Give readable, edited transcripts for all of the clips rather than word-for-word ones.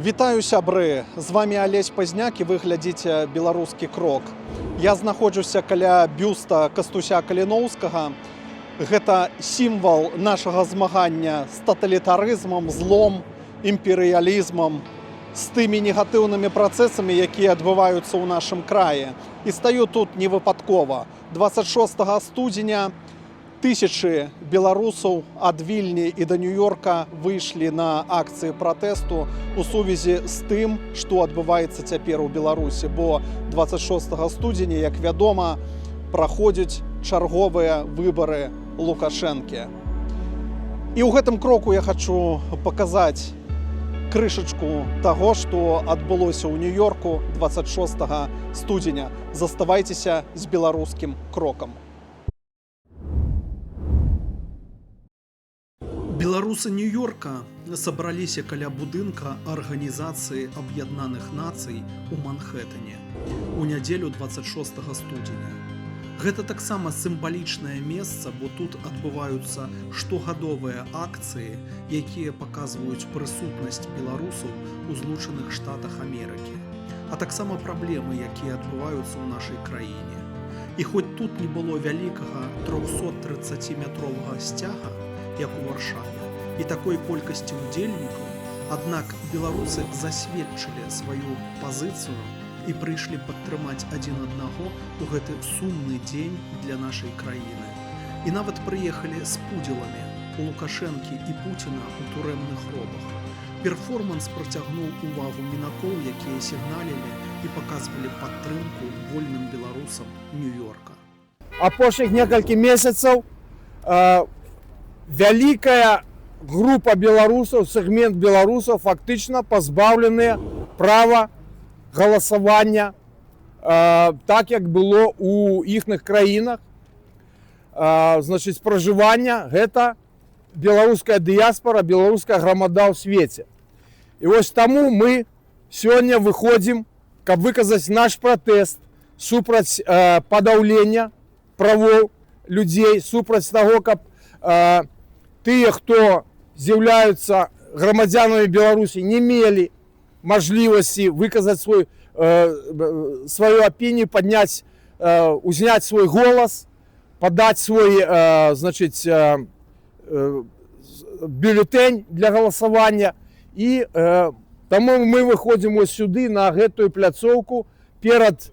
Вітаю, сябры! З вами Алесь Пазняк і вы глядзіце «Беларускі крок». Я знаходжуся каля бюста Кастуся Каліноўскага. Гэта сімвал нашага змагання з таталітарызмам, злом, імперыялізмам, з тымі негатыўнымі працэсамі, якія адбываюцца ў нашым краі. І стаю тут не выпадкова. 26 студзеня тысячы беларусаў ад Вільні і да Нью-Йорка выйшлі на акцыі пратэсту у сувязі з тым, што адбываецца цяпер у Беларусі, бо 26 студзеня, як вядома, праходзяць чарговыя выбары Лукашэнкі. І ў гэтым кроку я хочу паказаць крышачку таго, што адбылося ў Нью-Йорку 26 студзеня. Заставайцеся з беларускім крокам. Беларусы Нью-Йорка сабраліся каля будынка Арганізацыі Аб'яднаных Нацый у Манхэтэне у нядзелю 26 студзеня. Гэта таксама сімвалічнае месца, бо тут адбываюцца штогадовыя акцыі, якія паказваюць прысутнасць беларусаў у Злучаных Штатах Амерыкі, а таксама праблемы, якія адбываюцца ў нашай краіне. І хоць тут не было вялікага 330-метровага сцяга, як у Варшаве, і такой колькасці ўдзельнікаў, аднак беларусы засведчылі сваю пазіцыю і прыйшлі падтрымаць адзін аднаго ў гэты сумны дзень для нашай краіны. І нават прыехалі з пудзеламі у Лукашэнкі і Пуціна ў турэмных робах. Перформанс прыцягнуў увагу мінакоў, якія сігналілі і паказвалі падтрымку вольным беларусам Нью-Йорка. Апошніх некалькі месяцаў вялікая група беларусаў, сегмент беларусаў фактычна пазбаўленыя права галасавання, так як было ў іхных краінах. Значыць, пражывання гэта беларуская дыяспара, беларуская грамада ў свеце. І вось таму мы сёння выходзім, каб выказаць наш пратэст супраць падаўлення правоў людзей, супраць таго, каб тыя, хто з'яўляюцца грамадзянамі Беларусі, не мелі мажлівасці выказаць сваю апінію, узняць свой голас, падаць свой бюлетэнь для галасавання. І таму мы выходзім ось сюды, на гэтую пляцоўку, перад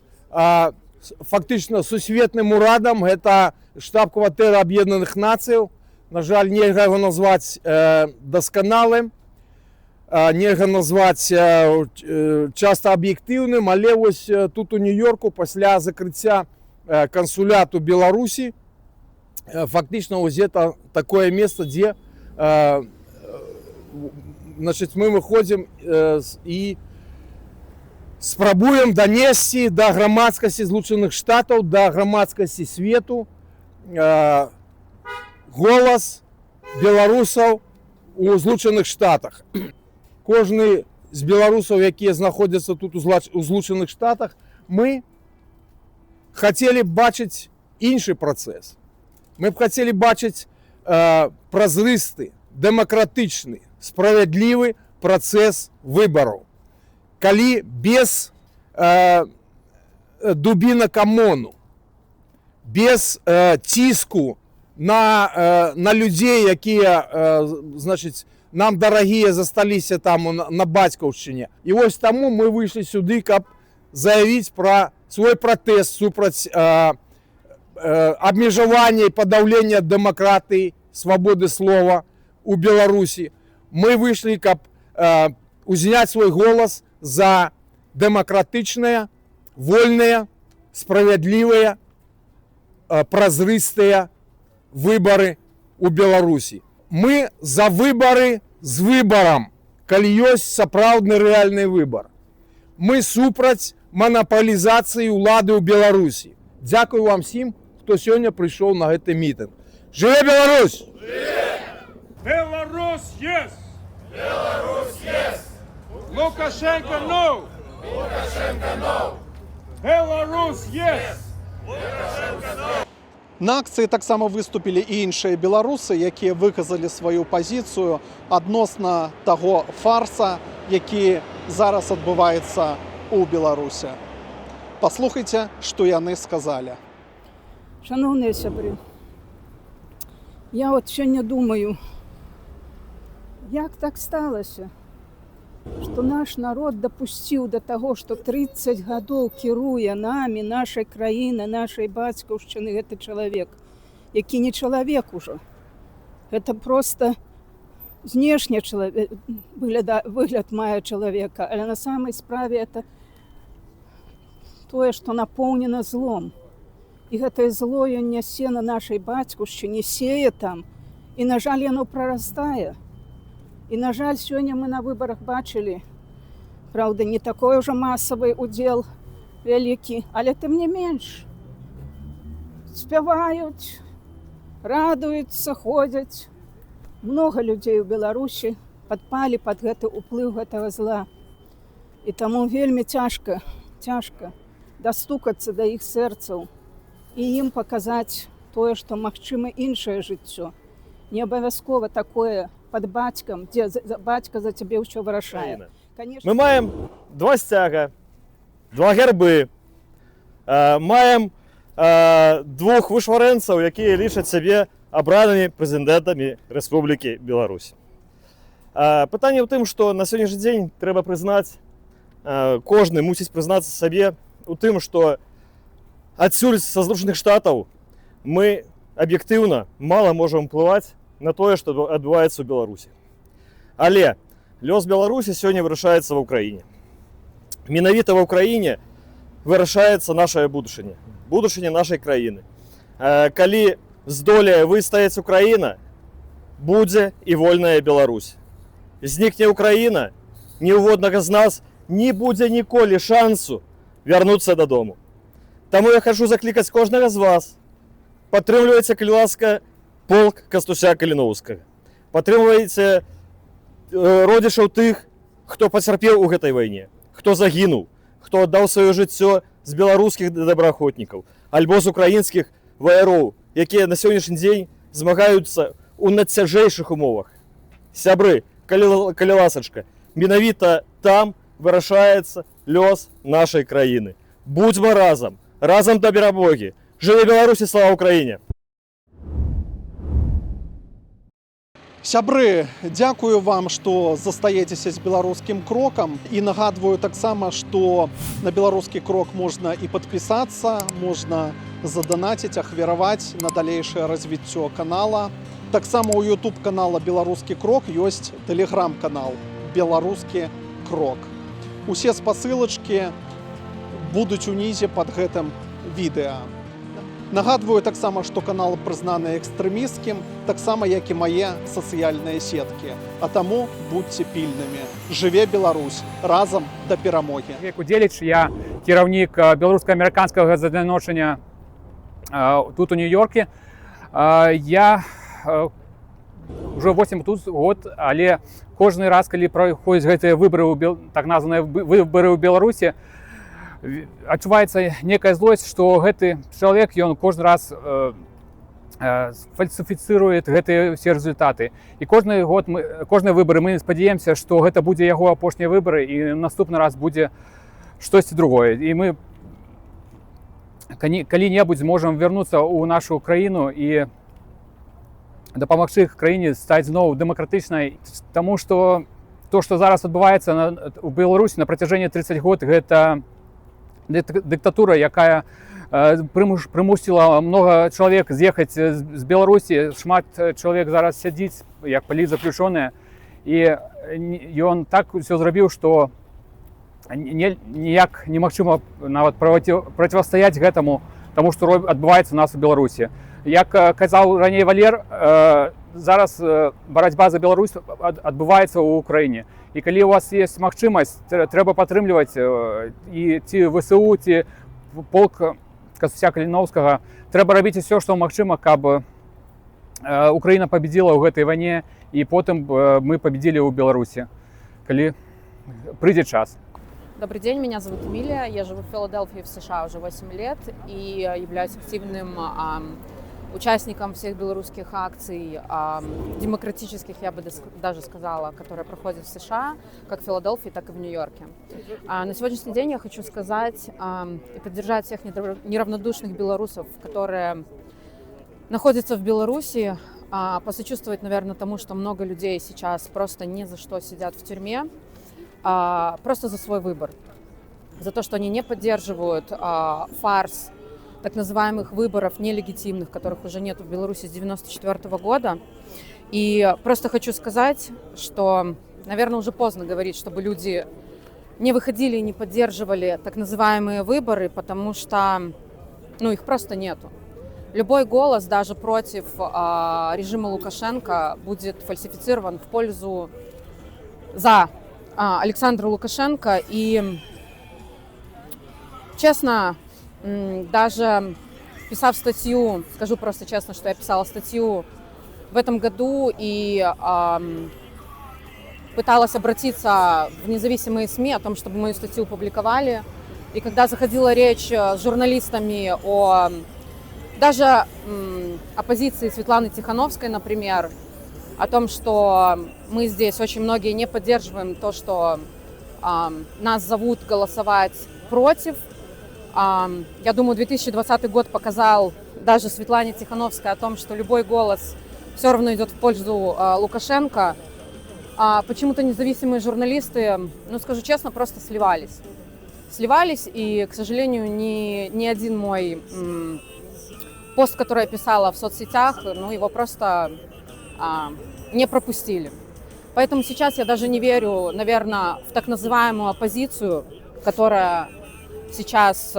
фактычна сусветным урадам, гэта штаб-кватэра Аб'яднаных Нацыяў. На жаль, нельга яго назваць дасканалым, нельга назваць часта аб'ектыўным, але вось тут у Нью-Йорку пасля закрыцця кансуляту Беларусі фактычна вось гэта такое месца, дзе мы выходзім і спрабуем данесці да грамадскасці Злучаных Штатаў, да грамадскасці свету голас беларусаў у Злучаных Штатах. Кожны з беларусаў, якія знаходзяцца тут у Злучаных Штатах, мы хацелі б бачыць іншы працэс. Мы б хацелі бачыць празрысты, дэмакратычны, справядлівы працэс выбараў, калі без дубінак ОМОНу, без ціску на людзей, якія, нам дарагія засталіся там на бацькаўшчыне. І вось таму мы выйшлі сюды, каб заявіць пра свой пратэст супраць абмежавання і падаўлення дэмакратыі, свабоды слова у Беларусі. Мы выйшлі, каб узняць свой голас за дэмакратычныя, вольныя, справядлівыя, празрыстыя выбары у Беларусі. Мы за выбары з выбарам, калі ёсць сапраўдны рэальны выбар. Мы супраць манапалізацыі ўлады ў Беларусі. Дзякую вам всім, хто сёння прыйшоў на гэты мітынг. Жыве Беларусь! Беларусь yes! Беларусь yes! Лукашенко no! Лукашенко no! Беларусь yes! Лукашенко no! На акцыі таксама выступілі і іншыя беларусы, якія выказалі сваю пазіцыю адносна таго фарса, які зараз адбываецца ў Беларусі. Паслухайце, што яны сказалі. Шановные сябры, я вот сёння думаю, як так сталася, што наш народ дапусціў да таго, што 30 гадоў кіруе намі, нашай краіны, нашай бацькаўшчыны гэты чалавек, які не чалавек ужо. Гэта проста знешне выгляд мае чалавека, але на самай справе это тое, што напоўнена злом. І гэтае зло ён нясе на нашай бацькаўшчыне, сее там, і, на жаль, яно прарастае. І, на жаль, сёння мы на выбарах бачылі, праўда, не такой ужо масавы удзел вялікі, але тым не менш. Спяваюць, радуюцца, ходзяць. Многа людзей у Беларусі падпалі пад гэты ўплыў гэтага зла. І таму вельмі цяжка дастукацца да іх сэрцаў і ім паказаць тое, што магчыма іншае жыццё. Не абавязкова такое пад бацькам, дзе бацька за цябе ўсё вырашае. Мы маем два сцяга, два гербы, маем двух вышварэнцаў, якія лічаць сябе абранымі прэзідэнтамі Рэспублікі Беларусь. Пытанне ў тым, што на сённяшні дзень трэба прызнаць, кожны мусіць прызнацца сабе у тым, што адсюль са Злучаных Штатаў мы аб'ектыўна мала можам уплываць на тое, што адбываецца ў Беларусі. Але лёс Беларусі сёння вырашаецца ва ўкраіне. Менавіта ва ўкраіне вырашаецца нашая будучыня, будучыня нашай краіны. Калі здолее выстаяць Украіна, будзе і вольная Беларусь. Знікне Украіна, ні ў воднага з нас не будзе ніколі шансу вярнуцца дадому. Таму я хачу заклікаць кожнага з вас. Падтрымлівайце, калі ласка, полк Кастуся Каліноўскага. Падтрымлівайце родзічаў тых, хто пацярпеў у гэтай вайне, хто загінуў, хто аддаў сваё жыццё з беларускіх добраахвотнікаў, альбо з украінскіх ваяроў, якія на сённяшні дзень змагаюцца ў надцяжэйшых умовах. Сябры, калі ласачка, менавіта там вырашаецца лёс нашай краіны. Будзьма разам, разам да перамогі. Жыве Беларусь і слава Украіне! Сябры, дзякую вам, што застаецеся з беларускім крокам, і нагадваю таксама, што на беларускі крок можна і падпісацца, можна заданаціць, ахвяраваць на далейшае развіццё канала. Таксама ў YouTube канала «Беларускі крок» ёсць тэлеграм-канал «Беларускі крок». Усе спасылачкі будуць унізе пад гэтым відэа. Нагадваю таксама, што канал прызнаны экстрэмісцкім, таксама як і мае сацыяльныя сеткі. А таму будьце пільнымі. Жыве Беларусь! Разам да перамогі! Век Удзеліч, я кіраўнік беларуска-амерыканскага задзяночання тут у Нью-Йорке. Я уже 8 тут год, але кожны раз, калі праходзяць гэтыя выбары, так названыя выбары ў Беларусі, адчуваецца некая злосць, што гэты чалавек, ён кожны раз фальсіфіцыруе гэтыя ўсе результаты. І кожны год, кожныя выбары мы спадзяемся, што гэта будзе яго апошнія выбары, і наступны раз будзе штосьці другое. І мы калі-небудзь зможам вярнуцца ў нашу краіну і дапамагчы краіне стаць зноў дэмакратычнай. Таму што то, што зараз адбываецца ў Беларусі на працяжэнні 30 год, гэта дыктатура, якая прымусіла многа чалавек з'ехаць з Беларусі. Шмат чалавек зараз сядзіць як палітзаключоныя, і ён так усё зрабіў, што ніяк немагчыма нават процівастаяць гэтаму, таму што адбываецца у нас у Беларусі. Як казаў раней Валер, зараз барацьба за Беларусь адбываецца ў Украіне. І калі у вас есть магчымасць, трэба падтрымліваць і ці ВСУ, ці полк Кастуся Каліноўскага. Трэба рабіць усё, што магчыма, каб Украіна пабедзіла ў гэтай вайне, і потым мы пабедзілі ў Беларусі, калі прыйдзе час. Добрый день, меня зовут Эмилия, я живу в Филадельфии в США уже 8 лет и являюсь активным участникам всех белорусских акций, демократических, я бы даже сказала, которые проходят в США, как в Филадельфии, так и в Нью-Йорке. На сегодняшний день я хочу сказать и поддержать всех неравнодушных белорусов, которые находятся в Беларуси, посочувствовать, наверное, тому, что много людей сейчас просто ни за что сидят в тюрьме, просто за свой выбор, за то, что они не поддерживают фарс так называемых выборов нелегитимных, которых уже нет в Беларуси с 1994 года. И просто хочу сказать, что, наверное, уже поздно говорить, чтобы люди не выходили и не поддерживали так называемые выборы, потому что их просто нету. Любой голос, даже против режима Лукашенко, будет фальсифицирован в пользу за Александра Лукашенко. И, честно, даже писав статью, скажу просто честно, что я писала статью в этом году и пыталась обратиться в независимые СМИ о том, чтобы мою статью публиковали. И когда заходила речь с журналистами о даже оппозиции Светланы Тихановской, например, о том, что мы здесь очень многие не поддерживаем то, что нас зовут голосовать против. Я думаю, 2020 год показал даже Светлане Тихановской о том, что любой голос все равно идет в пользу Лукашенко. Почему-то независимые журналисты, скажу честно, просто сливались. И, к сожалению, ни один мой пост, который я писала в соцсетях, его просто не пропустили. Поэтому сейчас я даже не верю, наверное, в так называемую оппозицию, которая сейчас,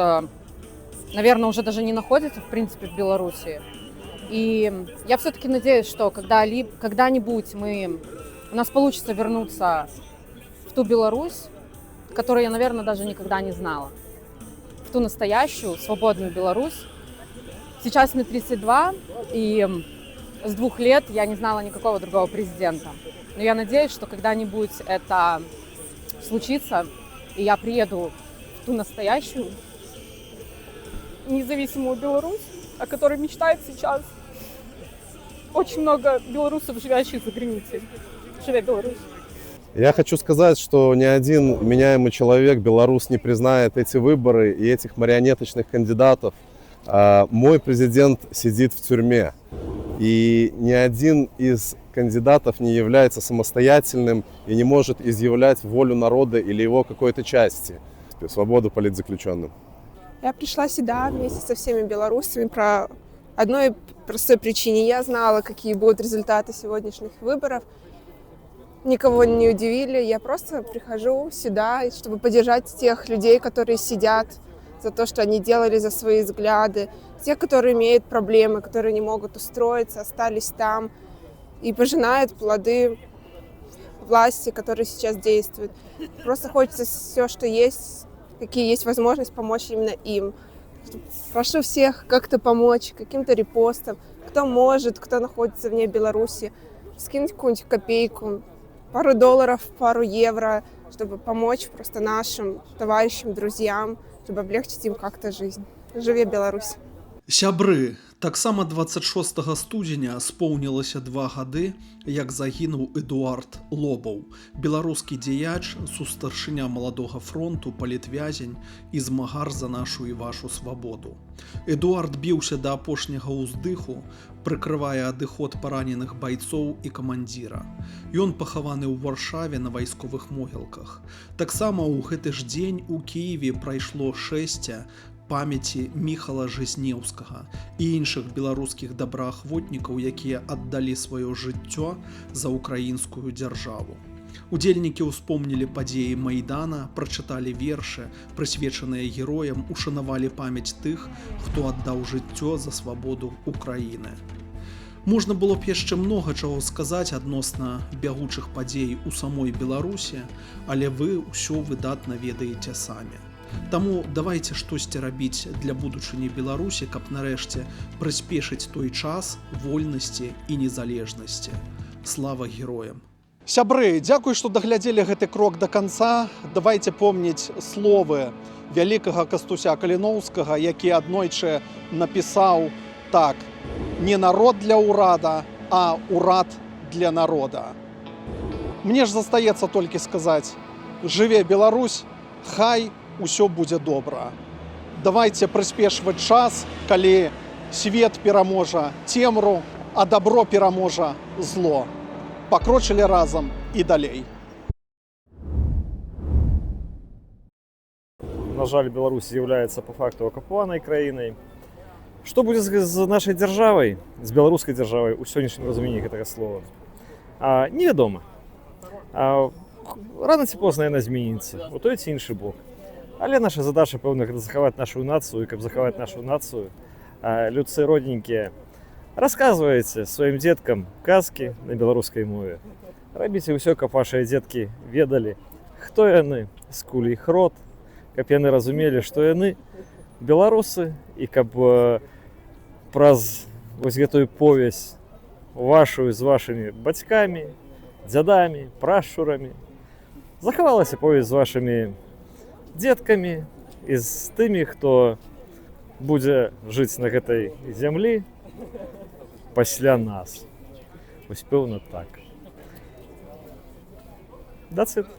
наверное, уже даже не находится, в принципе, в Беларуси. И я все-таки надеюсь, что когда-нибудь у нас получится вернуться в ту Беларусь, которую я, наверное, даже никогда не знала. В ту настоящую, свободную Беларусь. Сейчас мне 32, и с 2 лет я не знала никакого другого президента. Но я надеюсь, что когда-нибудь это случится, и я приеду в ту настоящую независимую Беларусь, о которой мечтает сейчас очень много белорусов, живущих за границей. Живя Беларусь. Я хочу сказать, что ни один меняемый человек, белорус, не признает эти выборы и этих марионеточных кандидатов. Мой президент сидит в тюрьме, и ни один из кандидатов не является самостоятельным и не может изъявлять волю народа или его какой-то части. Свободу политзаключенным. Я пришла сюда вместе со всеми белорусами по одной простой причине. Я знала, какие будут результаты сегодняшних выборов. Никого не удивили. Я просто прихожу сюда, чтобы поддержать тех людей, которые сидят, за то, что они делали, за свои взгляды. Те, которые имеют проблемы, которые не могут устроиться, остались там и пожинают плоды власти, которые сейчас действуют. Просто хочется все, что есть, какие есть возможность, помочь именно им. Прошу всех как-то помочь, каким-то репостом, кто может, кто находится вне Беларуси, скинуть какую-нибудь копейку, пару долларов, пару евро, чтобы помочь просто нашим товарищам, друзьям, чтобы облегчить им как-то жизнь. Живе Беларусь! Сябры, таксама 26 студзеня споўнілася 2 гады, як загінуў Эдуард Лобаў, беларускі дзеяч, сустаршыня маладога фронту, палітвязень і змагар за нашу і вашу свабоду. Эдуард біўся да апошняга ўздыху, прыкрывае адыход параненых байцоў і камандзіра. Ён пахаваны ў Варшаве на вайсковых могілках. Таксама ў гэты ж дзень у Кіеве прайшло шэсце памяці Міхала Жизнеўскага і іншых беларускіх добраахвотнікаў, якія аддалі сваё жыццё за украінскую дзяржаву. Удзельнікі ўспомнілі падзеі Майдана, прачыталі вершы, прысвечаныя героям, ушанавалі памяць тых, хто аддаў жыццё за свабоду Украіны. Можна было б яшчэ многа чаго сказаць адносна бягучых падзей у самой Беларусі, але вы ўсё выдатна ведаеце самі. Таму давайце штосьці рабіць для будучыні Беларусі, каб нарэшце прыспешыць той час вольнасці і незалежнасці. Слава героям! Сябры, дзякуй, што даглядзелі гэты крок да канца. Давайце помніць словы вялікага Кастуся Каліноўскага, які аднойчы напісаў так: не народ для ўрада, а ўрад для народа. Мне ж застаецца толькі сказаць: жыве Беларусь, хай усё будзе добра. Давайте прыспешваць час, калі свет пераможа цемру, а добро пераможа зло. Пакрочылі разам і далей. На жаль, Беларусь з'яўляецца по факту акупаванай краінай. Што будзе з нашай дзяржавай, з беларускай дзяржавай у сённяшнім разуменні гэтага слова? Невядома. Рана ці позна яна зменіцца, у той ці іншы бок. Але наша задача, пэўна, гэта захаваць нашу нацыю, і каб захаваць нашу нацыю, людцы родненькія, расказвайце сваім дзеткам казкі на беларускай мове. Рабіце ўсё, каб вашыя дзеткі ведалі, хто яны, скуль іх род, каб яны разумелі, што яны беларусы, і каб праз вось гэтую повязь вашу з вашымі бацькамі, дзядамі, прашчурамі захавалася повязь з вашымі дзеткамі і з тымі, хто будзе жыць на гэтай зямлі пасля нас. Вось пэўна так. That's it.